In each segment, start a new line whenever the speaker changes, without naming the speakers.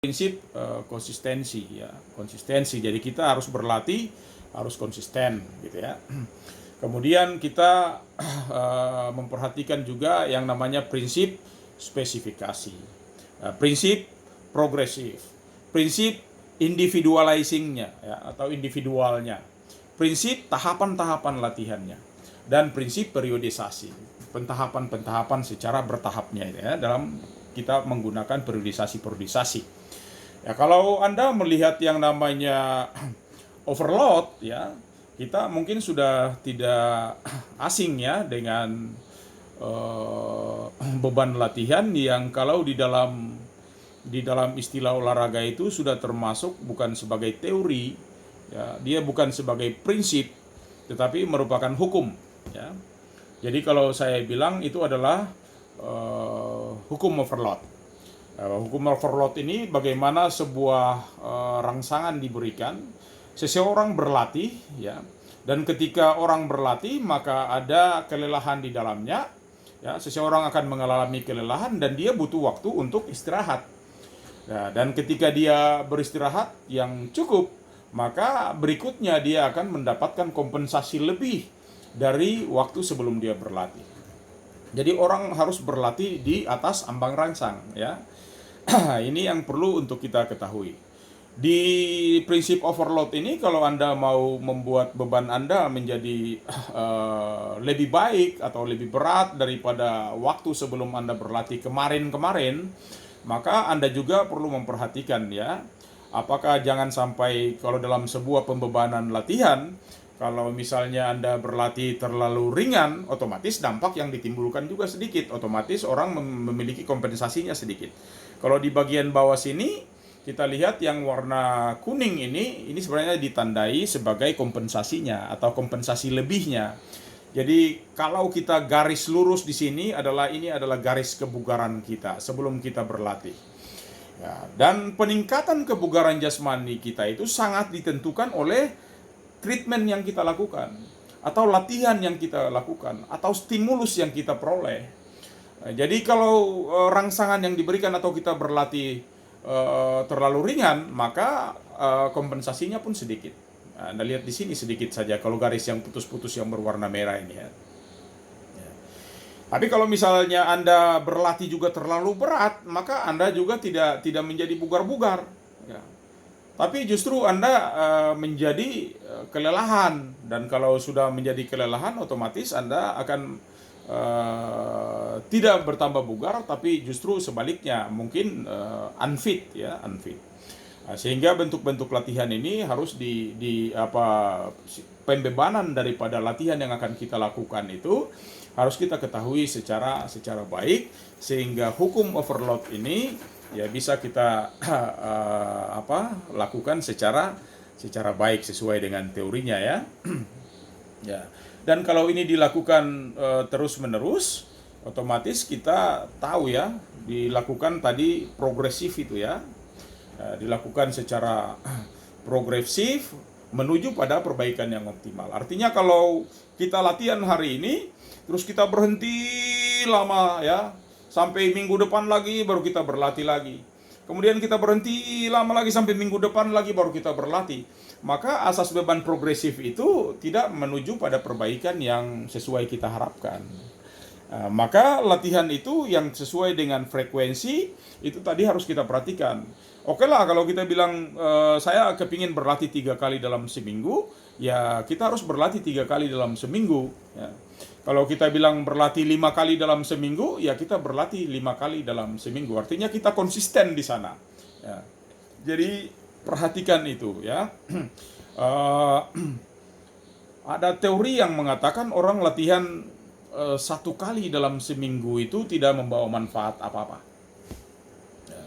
Prinsip konsistensi ya, konsistensi. Jadi kita harus berlatih, harus konsisten gitu ya. Kemudian kita memperhatikan juga yang namanya prinsip spesifikasi, prinsip progresif, prinsip individualizingnya ya, atau individualnya, prinsip tahapan-tahapan latihannya, dan prinsip periodisasi, pentahapan-pentahapan secara bertahapnya ya, dalam kita menggunakan periodisasi. Ya, kalau Anda melihat yang namanya overload ya, kita mungkin sudah tidak asing ya dengan beban latihan yang kalau di dalam istilah olahraga itu sudah termasuk bukan sebagai teori ya, dia bukan sebagai prinsip tetapi merupakan hukum ya. Jadi kalau saya bilang itu adalah hukum overload. Hukum overload ini bagaimana sebuah rangsangan diberikan, seseorang berlatih ya, dan ketika orang berlatih maka ada kelelahan di dalamnya ya, seseorang akan mengalami kelelahan dan dia butuh waktu untuk istirahat ya, dan ketika dia beristirahat yang cukup maka berikutnya dia akan mendapatkan kompensasi lebih dari waktu sebelum dia berlatih. Jadi orang harus berlatih di atas ambang rangsang ya. Ini yang perlu untuk kita ketahui. Di prinsip overload ini, kalau Anda mau membuat beban Anda menjadi lebih baik atau lebih berat daripada waktu sebelum Anda berlatih kemarin, maka Anda juga perlu memperhatikan ya, apakah jangan sampai kalau dalam sebuah pembebanan latihan, kalau misalnya Anda berlatih terlalu ringan, otomatis dampak yang ditimbulkan juga sedikit. Otomatis orang memiliki kompensasinya sedikit. Kalau di bagian bawah sini, kita lihat yang warna kuning ini sebenarnya ditandai sebagai kompensasinya atau kompensasi lebihnya. Jadi kalau kita garis lurus di sini ini adalah garis kebugaran kita sebelum kita berlatih. Ya, dan peningkatan kebugaran jasmani kita itu sangat ditentukan oleh treatment yang kita lakukan, atau latihan yang kita lakukan, atau stimulus yang kita peroleh. Jadi kalau rangsangan yang diberikan atau kita berlatih terlalu ringan, maka kompensasinya pun sedikit. Nah, Anda lihat di sini sedikit saja kalau garis yang putus-putus yang berwarna merah ini ya. Tapi kalau misalnya Anda berlatih juga terlalu berat, maka Anda juga tidak menjadi bugar-bugar. Ya. Tapi justru Anda menjadi kelelahan, dan kalau sudah menjadi kelelahan, otomatis Anda akan tidak bertambah bugar, tapi justru sebaliknya mungkin unfit ya, unfit. Nah, sehingga bentuk-bentuk latihan ini harus pembebanan daripada latihan yang akan kita lakukan itu harus kita ketahui secara baik, sehingga hukum overload ini ya bisa kita lakukan secara baik sesuai dengan teorinya ya. Ya. Dan kalau ini dilakukan terus-menerus, otomatis kita tahu ya, dilakukan tadi progresif itu ya. Dilakukan secara progresif menuju pada perbaikan yang optimal. Artinya kalau kita latihan hari ini terus kita berhenti lama ya, sampai minggu depan lagi baru kita berlatih lagi. Kemudian kita berhenti lama lagi sampai minggu depan lagi baru kita berlatih. Maka asas beban progresif itu tidak menuju pada perbaikan yang sesuai kita harapkan. Maka latihan itu yang sesuai dengan frekuensi itu tadi harus kita perhatikan. Oke lah, kalau kita bilang saya kepingin berlatih 3 kali dalam seminggu, ya kita harus berlatih 3 kali dalam seminggu ya. Kalau kita bilang berlatih 5 kali dalam seminggu, ya kita berlatih 5 kali dalam seminggu. Artinya kita konsisten di sana ya. Jadi perhatikan itu ya. Ada teori yang mengatakan orang latihan 1 kali dalam seminggu itu tidak membawa manfaat apa-apa ya.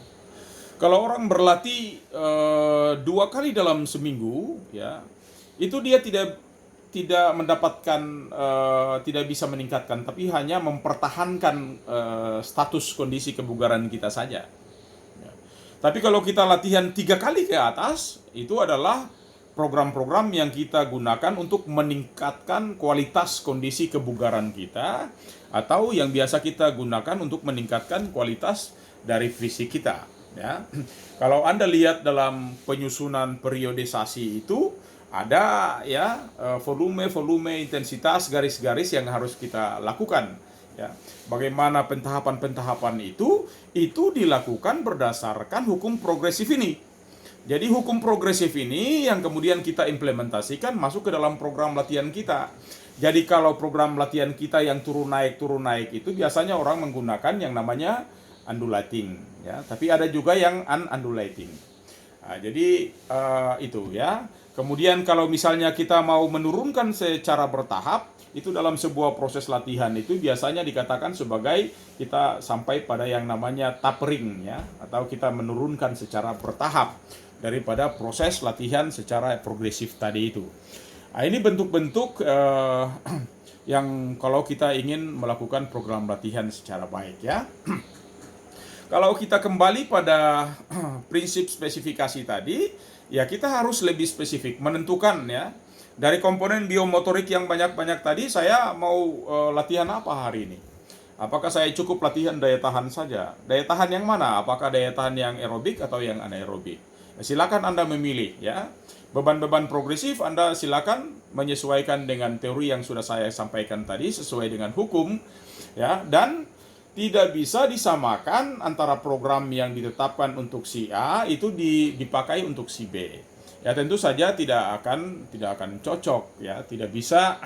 Kalau orang berlatih 2 kali dalam seminggu ya, itu dia tidak mendapatkan, tidak bisa meningkatkan, tapi hanya mempertahankan status kondisi kebugaran kita saja. Tapi kalau kita latihan 3 kali ke atas, itu adalah program-program yang kita gunakan untuk meningkatkan kualitas kondisi kebugaran kita, atau yang biasa kita gunakan untuk meningkatkan kualitas dari fisik kita. ya. Kalau Anda lihat dalam penyusunan periodisasi itu ada ya volume, intensitas, garis-garis yang harus kita lakukan, ya. Bagaimana pentahapan-pentahapan itu dilakukan berdasarkan hukum progresif ini. Jadi hukum progresif ini yang kemudian kita implementasikan masuk ke dalam program latihan kita. Jadi kalau program latihan kita yang turun naik itu biasanya orang menggunakan yang namanya undulating, ya. Tapi ada juga yang unundulating. Nah, jadi itu ya. Kemudian kalau misalnya kita mau menurunkan secara bertahap, itu dalam sebuah proses latihan itu biasanya dikatakan sebagai kita sampai pada yang namanya tapering, ya, atau kita menurunkan secara bertahap daripada proses latihan secara progresif tadi itu. Nah, ini bentuk-bentuk yang kalau kita ingin melakukan program latihan secara baik, ya. Kalau kita kembali pada prinsip spesifikasi tadi, ya kita harus lebih spesifik menentukan, ya. Dari komponen biomotorik yang banyak-banyak tadi, saya mau latihan apa hari ini? Apakah saya cukup latihan daya tahan saja? Daya tahan yang mana? Apakah daya tahan yang aerobik atau yang anaerobik? Silakan Anda memilih, ya. Beban-beban progresif Anda silakan menyesuaikan dengan teori yang sudah saya sampaikan tadi sesuai dengan hukum, ya. Dan tidak bisa disamakan antara program yang ditetapkan untuk si A itu dipakai untuk si B. Ya tentu saja tidak akan cocok, ya, tidak bisa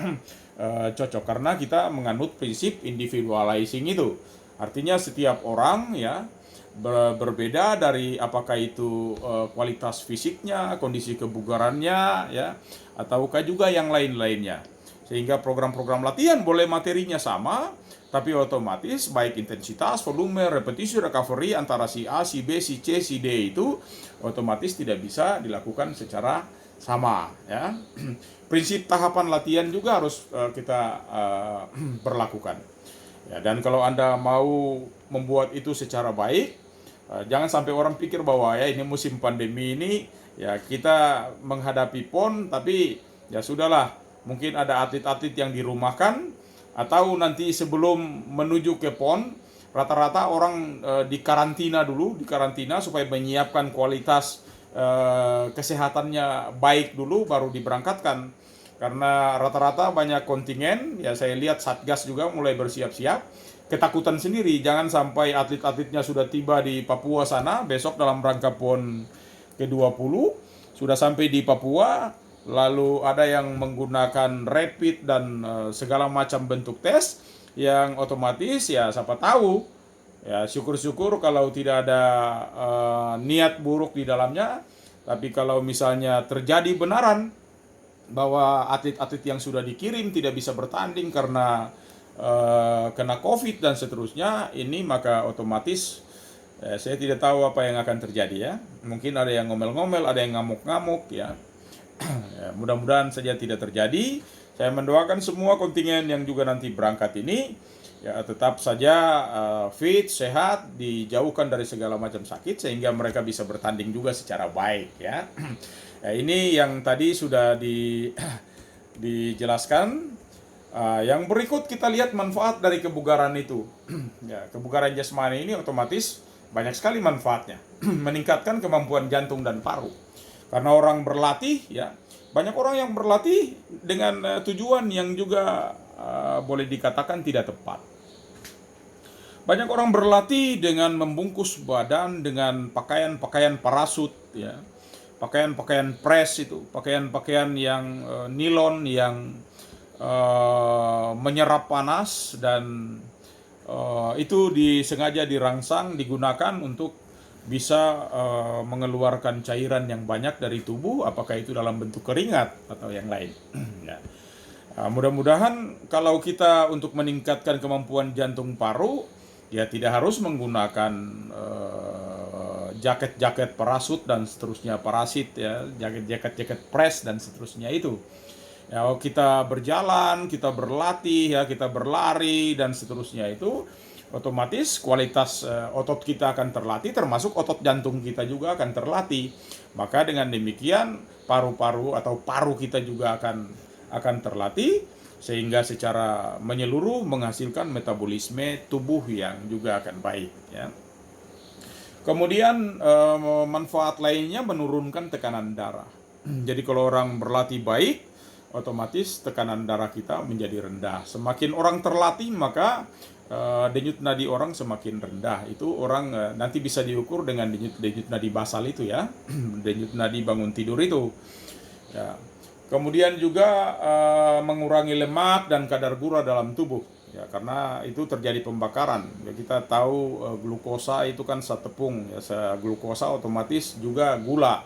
cocok karena kita menganut prinsip individualizing itu. Artinya setiap orang, ya, berbeda dari apakah itu kualitas fisiknya, kondisi kebugarannya, ya, ataukah juga yang lain-lainnya. Sehingga program-program latihan boleh materinya sama, tapi otomatis baik intensitas, volume, repetisi, recovery antara si A, si B, si C, si D itu otomatis tidak bisa dilakukan secara sama, ya. Prinsip tahapan latihan juga harus kita berlakukan. Ya, dan kalau Anda mau membuat itu secara baik, jangan sampai orang pikir bahwa ya ini musim pandemi ini ya kita menghadapi PON tapi ya sudahlah, mungkin ada atlet-atlet yang dirumahkan atau nanti sebelum menuju ke PON rata-rata orang dikarantina supaya menyiapkan kualitas kesehatannya baik dulu baru diberangkatkan. Karena rata-rata banyak kontingen, ya saya lihat Satgas juga mulai bersiap-siap, ketakutan sendiri jangan sampai atlet-atletnya sudah tiba di Papua sana besok dalam rangka PON ke-20 sudah sampai di Papua, lalu ada yang menggunakan rapid dan segala macam bentuk tes yang otomatis ya siapa tahu, ya syukur-syukur kalau tidak ada niat buruk di dalamnya, tapi kalau misalnya terjadi benaran bahwa atlet-atlet yang sudah dikirim tidak bisa bertanding karena kena COVID dan seterusnya, ini maka otomatis saya tidak tahu apa yang akan terjadi, ya. Mungkin ada yang ngomel-ngomel, ada yang ngamuk-ngamuk, ya. Ya, mudah-mudahan saja tidak terjadi. Saya mendoakan semua kontingen yang juga nanti berangkat ini ya tetap saja fit, sehat, dijauhkan dari segala macam sakit sehingga mereka bisa bertanding juga secara baik, ya. Ya, ini yang tadi sudah dijelaskan. Yang berikut kita lihat manfaat dari kebugaran itu. Ya, kebugaran jasmani ini otomatis banyak sekali manfaatnya. Meningkatkan kemampuan jantung dan paru. Karena orang berlatih, ya banyak orang yang berlatih dengan tujuan yang juga boleh dikatakan tidak tepat. Banyak orang berlatih dengan membungkus badan dengan pakaian-pakaian parasut, ya. Pakaian-pakaian press itu, pakaian-pakaian yang nilon yang menyerap panas dan itu disengaja dirangsang digunakan untuk bisa mengeluarkan cairan yang banyak dari tubuh, apakah itu dalam bentuk keringat atau yang lain. Ya. Mudah-mudahan kalau kita untuk meningkatkan kemampuan jantung paru, ya tidak harus menggunakan jaket-jaket parasut dan seterusnya, parasit, ya, jaket-jaket press dan seterusnya itu. Ya, kita berjalan, kita berlatih, ya, kita berlari dan seterusnya itu otomatis kualitas otot kita akan terlatih, termasuk otot jantung kita juga akan terlatih. Maka dengan demikian paru-paru atau paru kita juga akan terlatih sehingga secara menyeluruh menghasilkan metabolisme tubuh yang juga akan baik, ya. Kemudian manfaat lainnya menurunkan tekanan darah. Jadi kalau orang berlatih baik, otomatis tekanan darah kita menjadi rendah. Semakin orang terlatih, maka denyut nadi orang semakin rendah. Itu orang nanti bisa diukur dengan denyut nadi basal itu ya, denyut nadi bangun tidur itu. Ya. Kemudian juga mengurangi lemak dan kadar gula dalam tubuh. Ya, karena itu terjadi pembakaran. Ya, kita tahu glukosa itu kan setepung, ya, glukosa otomatis juga gula,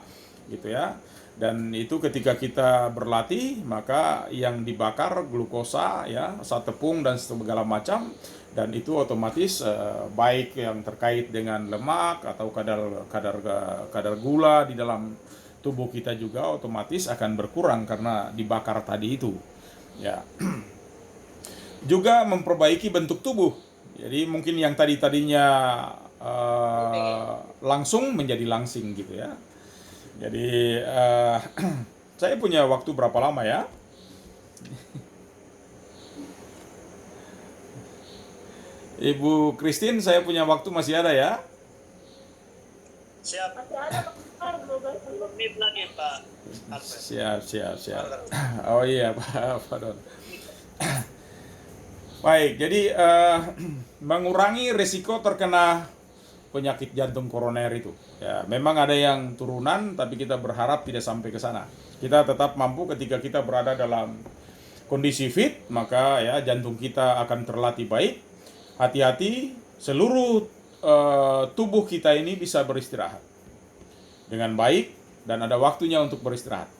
gitu ya. Dan itu ketika kita berlatih, maka yang dibakar glukosa, ya, setepung dan segala macam, dan itu otomatis baik yang terkait dengan lemak atau kadar gula di dalam tubuh kita juga otomatis akan berkurang karena dibakar tadi itu. Ya. Juga memperbaiki bentuk tubuh. Jadi mungkin yang tadinya langsung menjadi langsing gitu ya. Jadi saya punya waktu berapa lama ya? Ibu Christine, saya punya waktu masih ada ya?
Siap. Masih ada Pak, 12 menit lagi Pak.
Siap. Oh iya Pak, pardon. Baik, jadi mengurangi risiko terkena penyakit jantung koroner itu. Ya, memang ada yang turunan, tapi kita berharap tidak sampai ke sana. Kita tetap mampu ketika kita berada dalam kondisi fit, maka ya jantung kita akan terlatih baik. Hati-hati, seluruh tubuh kita ini bisa beristirahat dengan baik dan ada waktunya untuk beristirahat.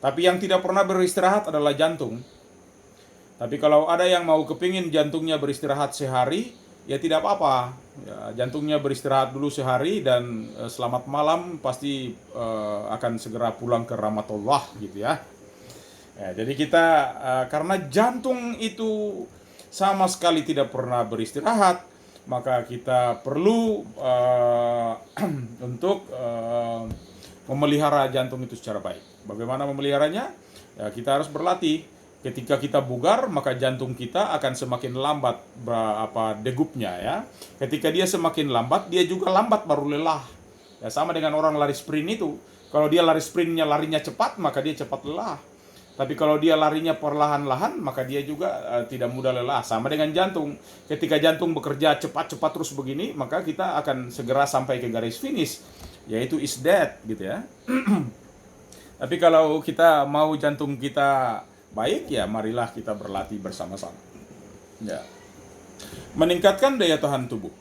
Tapi yang tidak pernah beristirahat adalah jantung. Tapi kalau ada yang mau kepingin jantungnya beristirahat sehari, ya tidak apa-apa. Ya, jantungnya beristirahat dulu sehari dan selamat malam pasti akan segera pulang ke rahmatullah gitu ya. Ya, jadi kita karena jantung itu sama sekali tidak pernah beristirahat, maka kita perlu untuk memelihara jantung itu secara baik. Bagaimana memeliharanya? Ya, kita harus berlatih. Ketika kita bugar, maka jantung kita akan semakin lambat degupnya ya. Ketika dia semakin lambat, dia juga lambat baru lelah. Ya, sama dengan orang lari sprint itu. Kalau dia lari sprintnya larinya cepat, maka dia cepat lelah. Tapi kalau dia larinya perlahan-lahan, maka dia juga tidak mudah lelah. Sama dengan jantung. Ketika jantung bekerja cepat-cepat terus begini, maka kita akan segera sampai ke garis finish, yaitu is dead gitu ya. Tapi kalau kita mau jantung kita baik, ya marilah kita berlatih bersama-sama. Ya. Meningkatkan daya tahan tubuh.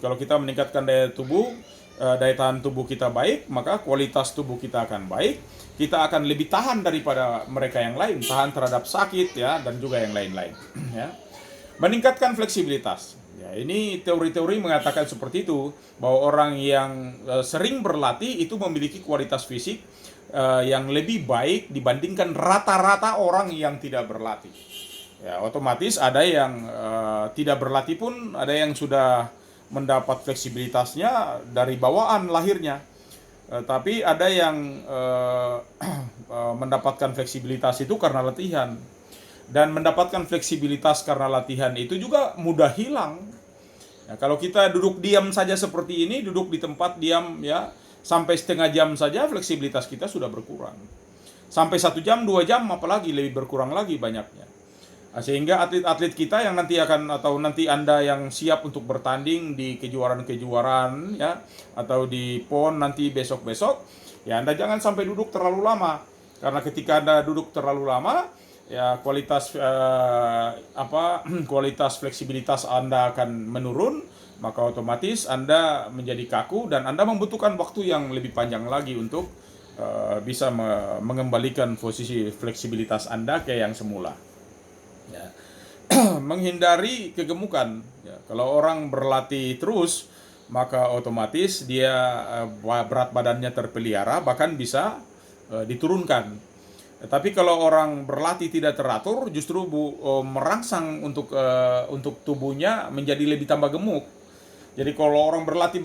Kalau kita meningkatkan daya tahan tubuh kita baik, maka kualitas tubuh kita akan baik. Kita akan lebih tahan daripada mereka yang lain, tahan terhadap sakit ya dan juga yang lain-lain. Ya. Meningkatkan fleksibilitas. Ya, ini teori-teori mengatakan seperti itu, bahwa orang yang sering berlatih itu memiliki kualitas fisik yang lebih baik dibandingkan rata-rata orang yang tidak berlatih. Ya, otomatis ada yang tidak berlatih pun ada yang sudah mendapat fleksibilitasnya dari bawaan lahirnya. Tapi ada yang mendapatkan fleksibilitas itu karena latihan. Dan mendapatkan fleksibilitas karena latihan itu juga mudah hilang. Ya, kalau kita duduk diam saja seperti ini, duduk di tempat diam ya, sampai setengah jam saja fleksibilitas kita sudah berkurang. Sampai 1 jam, 2 jam, apalagi lebih berkurang lagi banyaknya. Sehingga atlet-atlet kita yang nanti akan, atau nanti Anda yang siap untuk bertanding di kejuaraan-kejuaraan ya, atau di PON nanti besok-besok, ya Anda jangan sampai duduk terlalu lama. Karena ketika Anda duduk terlalu lama, ya kualitas fleksibilitas Anda akan menurun, maka otomatis Anda menjadi kaku dan Anda membutuhkan waktu yang lebih panjang lagi untuk bisa mengembalikan posisi fleksibilitas Anda ke yang semula. Ya. Menghindari kegemukan. Ya, kalau orang berlatih terus, maka otomatis dia berat badannya terpelihara, bahkan bisa diturunkan. Tapi kalau orang berlatih tidak teratur, justru merangsang untuk tubuhnya menjadi lebih tambah gemuk. Jadi kalau orang berlatih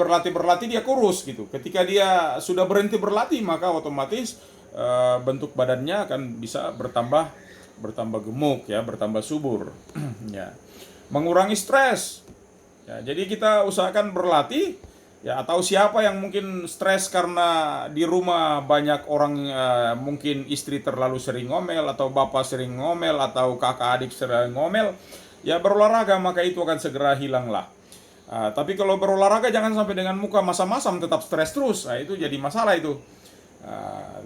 dia kurus gitu. Ketika dia sudah berhenti berlatih, maka otomatis bentuk badannya akan bisa bertambah gemuk ya, bertambah subur. Ya. Mengurangi stres. Ya, jadi kita usahakan berlatih Ya, atau siapa yang mungkin stres karena di rumah banyak orang, mungkin istri terlalu sering ngomel, atau bapak sering ngomel, atau kakak adik sering ngomel, ya berolahraga maka itu akan segera hilanglah. Tapi kalau berolahraga jangan sampai dengan muka masam-masam tetap stres terus, nah, itu jadi masalah itu.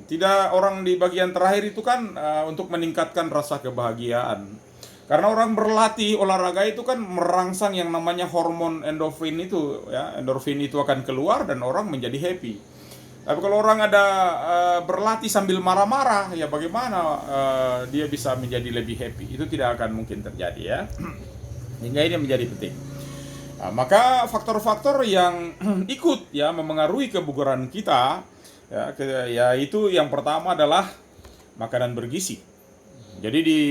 Tidak, orang di bagian terakhir itu kan untuk meningkatkan rasa kebahagiaan. Karena orang berlatih olahraga itu kan merangsang yang namanya hormon endorfin itu, ya. Endorfin itu akan keluar dan orang menjadi happy. Tapi kalau orang ada berlatih sambil marah-marah, ya bagaimana dia bisa menjadi lebih happy? Itu tidak akan mungkin terjadi, ya. Hingga ini menjadi penting. Nah, maka faktor-faktor yang ikut ya memengaruhi kebugaran kita, ya, yaitu yang pertama adalah makanan bergizi. Jadi di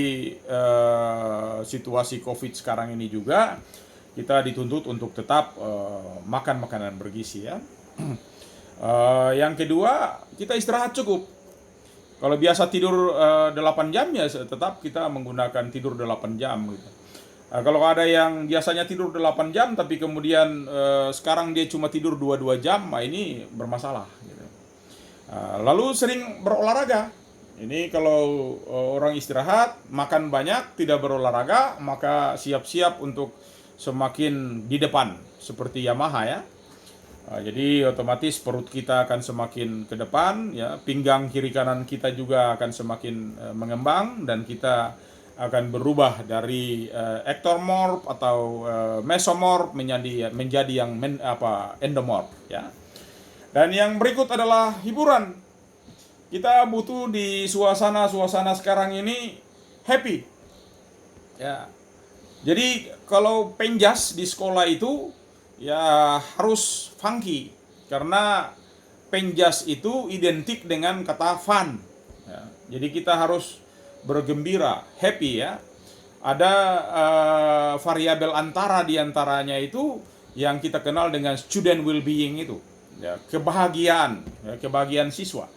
situasi COVID sekarang ini juga kita dituntut untuk tetap makan makanan bergizi, ya. Yang kedua, kita istirahat cukup. Kalau biasa tidur 8 jam ya tetap kita menggunakan tidur 8 jam gitu. Kalau ada yang biasanya tidur 8 jam tapi kemudian sekarang dia cuma tidur 2 jam, nah ini bermasalah gitu. Lalu sering berolahraga. Ini kalau orang istirahat, makan banyak, tidak berolahraga, maka siap-siap untuk semakin di depan, seperti Yamaha, ya. Jadi otomatis perut kita akan semakin ke depan, ya. Pinggang kiri kanan kita juga akan semakin mengembang, dan kita akan berubah dari ectomorph atau mesomorph menjadi yang endomorph, ya. Dan yang berikut adalah hiburan. Kita butuh di suasana sekarang ini happy, ya. Jadi kalau penjas di sekolah itu ya harus funky, karena penjas itu identik dengan kata fun, ya. Jadi kita harus bergembira, happy, ya. Ada variabel antara di antaranya itu yang kita kenal dengan student well-being itu, ya, kebahagiaan, ya, kebahagiaan siswa.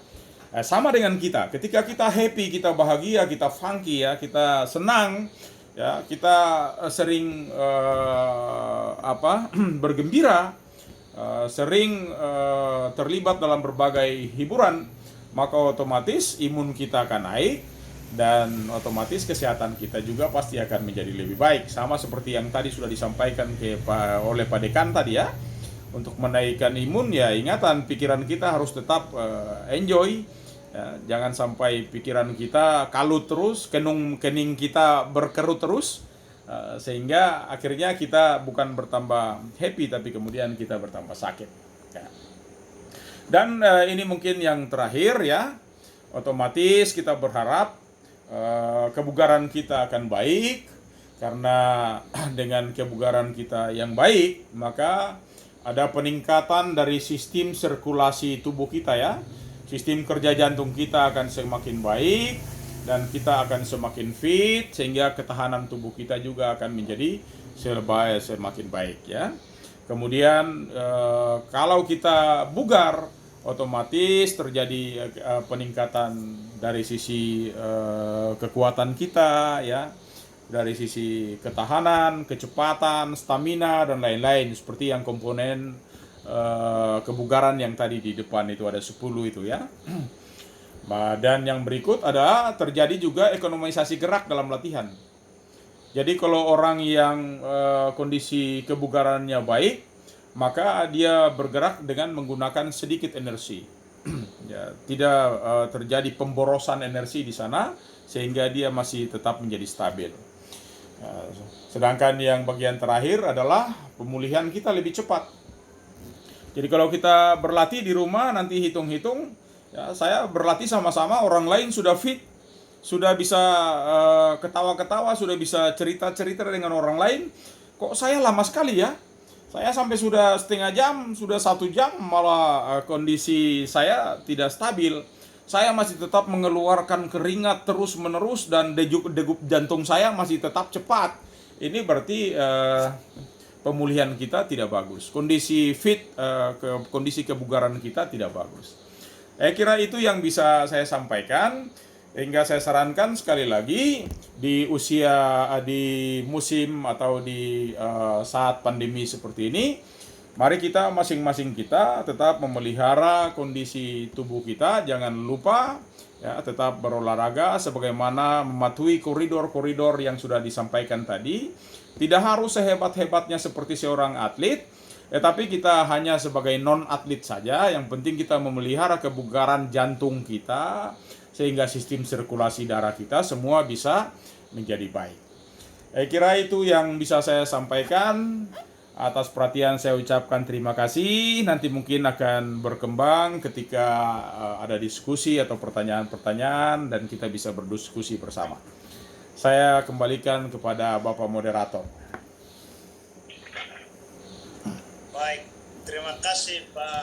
Sama dengan kita, ketika kita happy, kita bahagia, kita funky, ya, kita senang, ya, kita sering bergembira, sering terlibat dalam berbagai hiburan, maka otomatis imun kita akan naik, dan otomatis kesehatan kita juga pasti akan menjadi lebih baik. Sama seperti yang tadi sudah disampaikan oleh Pak Dekan tadi, ya, untuk menaikkan imun, ya, ingatan pikiran kita harus tetap enjoy. Ya, jangan sampai pikiran kita kalut terus, kening kita berkerut terus, sehingga akhirnya kita bukan bertambah happy, tapi kemudian kita bertambah sakit, ya. Dan ini mungkin yang terakhir, ya, otomatis kita berharap kebugaran kita akan baik, karena dengan kebugaran kita yang baik, maka ada peningkatan dari sistem sirkulasi tubuh kita, ya. Sistem kerja jantung kita akan semakin baik, dan kita akan semakin fit, sehingga ketahanan tubuh kita juga akan menjadi semakin baik, ya. Kemudian kalau kita bugar, otomatis terjadi peningkatan dari sisi kekuatan kita, ya, dari sisi ketahanan, kecepatan, stamina, dan lain-lain, seperti yang komponen kebugaran yang tadi di depan itu ada 10 itu, ya. Dan yang berikut adalah terjadi juga ekonomisasi gerak dalam latihan. Jadi kalau orang yang kondisi kebugarannya baik, maka dia bergerak dengan menggunakan sedikit energi. Ya, tidak terjadi pemborosan energi di sana, sehingga dia masih tetap menjadi stabil. Sedangkan yang bagian terakhir adalah pemulihan kita lebih cepat. Jadi kalau kita berlatih di rumah, nanti hitung-hitung, ya, saya berlatih sama-sama, orang lain sudah fit, sudah bisa ketawa-ketawa, sudah bisa cerita-cerita dengan orang lain. Kok saya lama sekali, ya? Saya sampai sudah setengah jam, sudah 1 jam, malah kondisi saya tidak stabil. Saya masih tetap mengeluarkan keringat terus-menerus, dan degup jantung saya masih tetap cepat. Ini berarti pemulihan kita tidak bagus, kondisi fit, kondisi kebugaran kita tidak bagus. Saya kira itu yang bisa saya sampaikan, hingga saya sarankan sekali lagi di musim atau di saat pandemi seperti ini, Mari kita masing-masing kita tetap memelihara kondisi tubuh kita, jangan lupa ya tetap berolahraga sebagaimana mematuhi koridor-koridor yang sudah disampaikan tadi. Tidak harus sehebat-hebatnya seperti seorang atlet, tetapi kita hanya sebagai non-atlet saja. Yang penting kita memelihara kebugaran jantung kita sehingga sistem sirkulasi darah kita semua bisa menjadi baik. Saya kira itu yang bisa saya sampaikan. Atas perhatian saya ucapkan terima kasih. Nanti mungkin akan berkembang ketika ada diskusi atau pertanyaan-pertanyaan dan kita bisa berdiskusi bersama. Saya kembalikan kepada Bapak Moderator.
Baik, terima kasih Pak